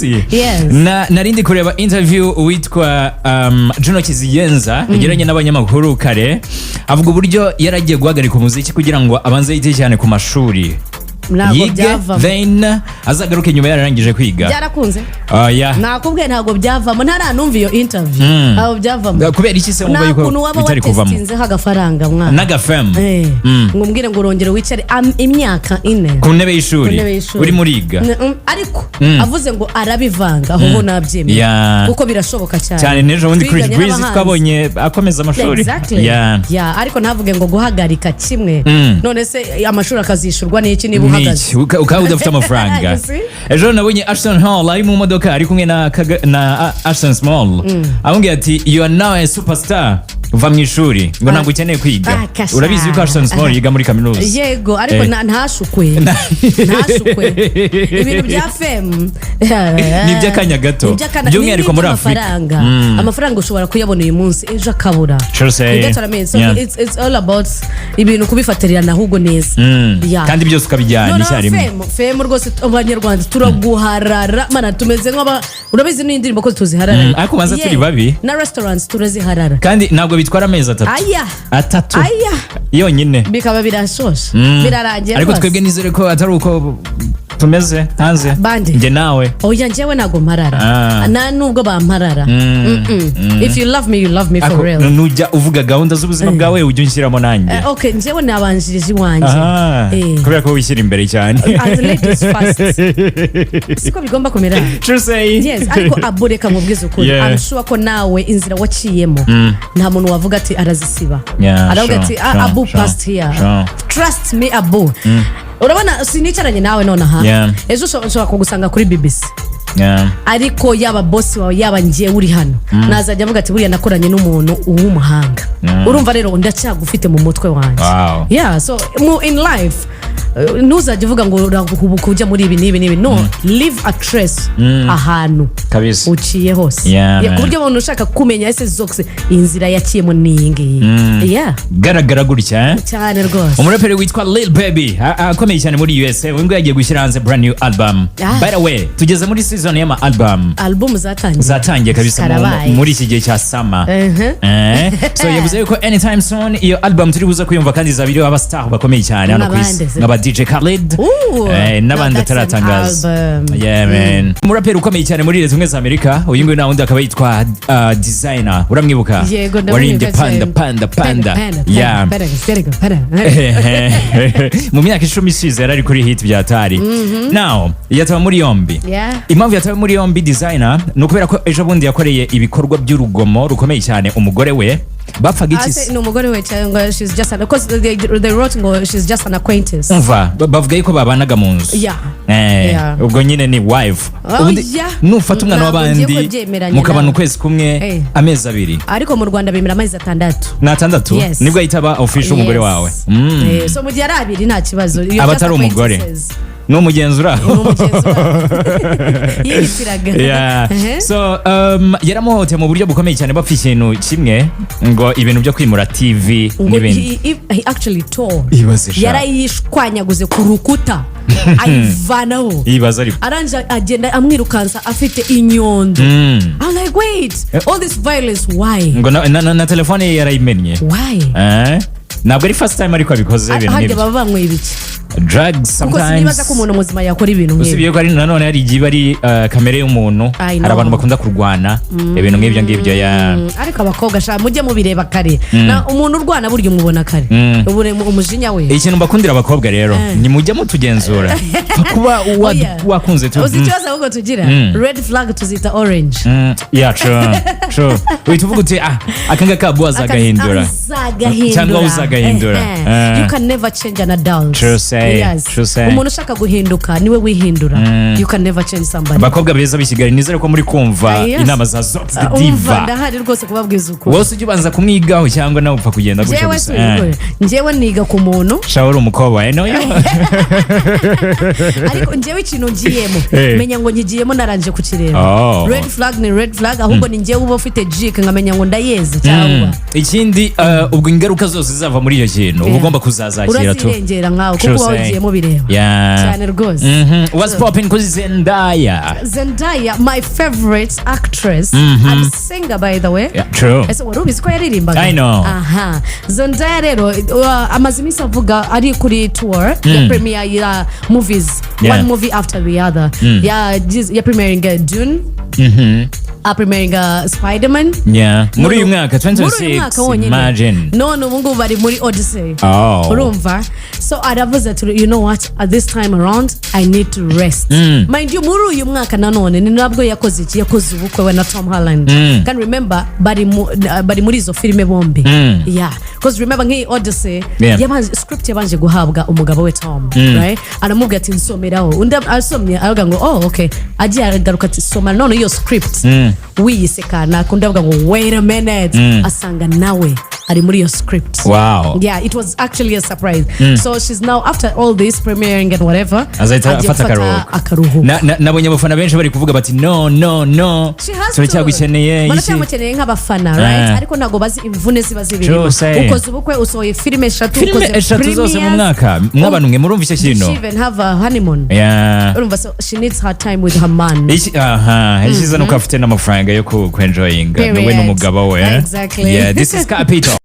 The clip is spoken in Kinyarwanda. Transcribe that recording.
Yes. Narindi kureba interview witwa Juno Turamuzanye yagiranye n'abanyamakuru kare avuga uburyo yaragiye guhagarika umuziki kugira ngo abanze yite cyane ku mashuri yige then azagaruke nyuma yararangije kwiga. Byarakunze? Yeah. Nakubwiye ntago byavamo ntaranumva iyo interview. Abo byavamo. Kubera iki se wumva yuko bitari kuvamo? Nakuntu waba agafaranga mwana. N'agafem. Ngumbwire ngo urongere wicare imyaka 4 ku ntebe y'ishuri uri muriga. Ariko avuze ngo arabivanga aho nabyemeye kuko birashoboka cyane. Cyane nejo wundi Chris Breeze twabonye akomeza amashuri. Yeah, ariko ntavuge ngo guhagarika kimwe. None se amashuri akazishurwa n'iki niba ukaba udafite amafaranga. Ejo nabonye Ashton Hall ari mu modoka ari kumwe na Ashton Small amubwira ati you are now a superstar uva mu ishuri ngo ntabwo ukeneye kwiga. Urabizi yuko Ashton Small yiga muri kaminuza. Yego ariko ntashukwe ibintu bya fame ni by'akanya gato by'umwihariko muri Afrika. Amafaranga ushobora kuyabona uyu munsi ejo akabura. It's all about ibintu kubifatirana ahubwo neza kandi byose ukabijyana icyarimwe. Fame rwose abanyarwanda turaguharara mana tumeze nk'aba urabizi n'indirimbo ko tuziharara ariko banza turi babi na restaurants turaziharara kandi ntabwo bitwara amezi atatu yonyine bikaba birashosha birarangiye. Ariko twebwe nizere ko atari uko tumeze hanze nge nawe. Oya njyewe ntago mparara na nubwo bamparara. If you love me you love me for real. Nujya uvuga gahunda z'ubuzima bwawe ujye unshyiramo nanjye. Okay njyewe nabanjirije iwanjye kubera ko wishyira imbere cyane. As ladies first siko bigomba kumera. Yes ariko abureka mubwiza ukuri I'm sure ko nawe inzira waciyemo nta muntu wavuga ati arazisiba aravuga ati abu past here trust me abu. Urabona sinicaranye nawe nonaha ejo ushobora kugusanga kuri BBC ariko yaba boss wawe yaba ngiye uri hano nazajya avuga ati buriya nakoranye n'umuntu w'umuhanga. Urumva rero ndacyagufite mu mutwe wanjye. Yeah so in life ntuzajya uvuga ngo urahubuka ujya muri ibi n'ibi no leave a trace ahantu kabisa uciye hose ku buryo umuntu ushaka kumenya ese zose inzira yaciyemo n'iyingiyi garagara gutya cyane rwose. Umuraperi witwa Lil Baby akomeye cyane muri USA ngo yagiye gushyira hanze brand new album. By the way tugeze muri season y'ama album zatangiye kabisa muri iki gihe cya summer. So yavuze yuko anytime soon iyo album turi buza kuyumva kandi zabiriho aba star bakomeye cyane hano kwisi nk'aba DJ Khaled n'abandi ataratangaza. Umuraperi ukomeye cyane muri Leta Zunze za Amerika uyu nguyu nawundi akaba yitwa Designer. Uramwibuka? Warinde panda mu myaka 10 ishize yari kuri hit bya Atari. Now yataba muri yombi. Impamvu yataba muri yombi Designer no kubera ko ejo bundi yakoreye ibikorwa by'urugomo rukomeye cyane umugore we. Bapfaga iki? No umugore we cyangwa she's just because they wrote ngo she's just an acquaintance. Umva bavuga yuko babanaga mu nzu. Ubwo nyine ni wife. Nufata umwana w'abandi mukabana ukwezi kumwe amezi 2. Ariko mu Rwanda bemera amezi 6. Na 6 nibwo yitaba official umugore wawe. So mu gihe ari 2 nta kibazo. Abatari umugore n'umugenzura yitiraga. So yaramuhote mu buryo bukomeye cyane bapfa ikintu kimwe ngo ibintu byo kwimura TV n'ibindi. He actually told yarayishwanyaguze ku rukuta ayivanaho aranja agenda amwirukansa afite inyondo. I'm like wait all this violence why? Ngo na telefone ye yarayimennye. Why? Ntabwo ari first time ariko abikoze ibintu nk'ibyo. Baba banywe ibiki? Drugs sometimes. Kuko nibaza ko umuntu muzima yakora ibintu nk'ibyo. Usibiye ko ari nanone ari igihe bari kamere y'umuntu hari abantu bakunda kurwana ibintu nk'ibyo ariko abakobwa sha mujye mubireba kare na umuntu urwana buryo mubona kare ubure umujinya we. Ikintu mbakundira abakobwa rero ni mujye mutugenzura kuba wakunze tu. Uzikibaza ahubwo tugira red flag tuzita orange. True wituvuga uti akanga kabuwa zagahindura cyangwa uzagahindura. You can never change an adult. True say. Umuntu ushaka guhinduka niwe wihindura. You can never change somebody. Abakobwa beza b'Ikigali nizere ko muri kumva inama za Zox the Diva. Ndahari rwose kubabwiza uko. Wose ujye ubanza kumwigaho cyangwa nawe upfa kugenda guca gusa. Njyewe niga ku muntu. Shawuri umukobwa no yo. Ariko njyewe ikintu ngiyemo menya ngo ngiyemo naranje kukireba. Red flag ni red flag ahubwo ni njyewe uba ufite jik ngamenya ngo ndayeze cyangwa. Ikindi ubwo ingaruka zose zava muri iyo kintu ugomba kuzazakira tu. Urengera nkawe kuko mwagiye mubireba cyane rwose. What's popping kuri Zendaya? Zendaya, my favorite actress and singer by the way. Yeah, true. Ese wari ubizi ko yaririmbaga? I know. Aha. Zendaya rero amaze iminsi avuga ari kuri tour ya premiere ya movies, one movie after the other. Ya premiering June. Premiering Spider-Man. Muri uyu mwaka 2026. Imagine. None ubu ngubu bari muri Odyssey. Urumva? So aravuze ati you know what, at this time around I need to rest. Mind you, muri uyu mwaka nanone ni nabwo yakoze ubukwe we na Tom Holland. Can remember bari muri izo filime bombi. Yeah, because remember ngi Odyssey script yabanje guhabwa umugabo we Tom, right? Aramubwira ati nsomeraho. Undi asomye aravuga ngo oh okay, agiye agaruka ati soma none iyo script wiyisekana kundi avuga ngo wait a minute, asanga nawe ari muri your script. Wow. Yeah, it was actually a surprise. So she's now, after all this premiering and whatever, afata akaruhuko. Nabonye abafana benshi bari kuvuga bati no turacyagukeneye baramukeneye nk'abafana, right? Ariko ntago bazi imvune ziba zibirimo. Ukoze ubukwe, usohoye filime eshatu zose mu mwaka, mw'abantu mwe murumva icyo kintu. She even have a honeymoon. Urumva, so she needs her time with her man. Ishiza nuko afite n'amafaranga yo ku enjoying we n'umugabo we. Exactly. Yeah, this is Capito.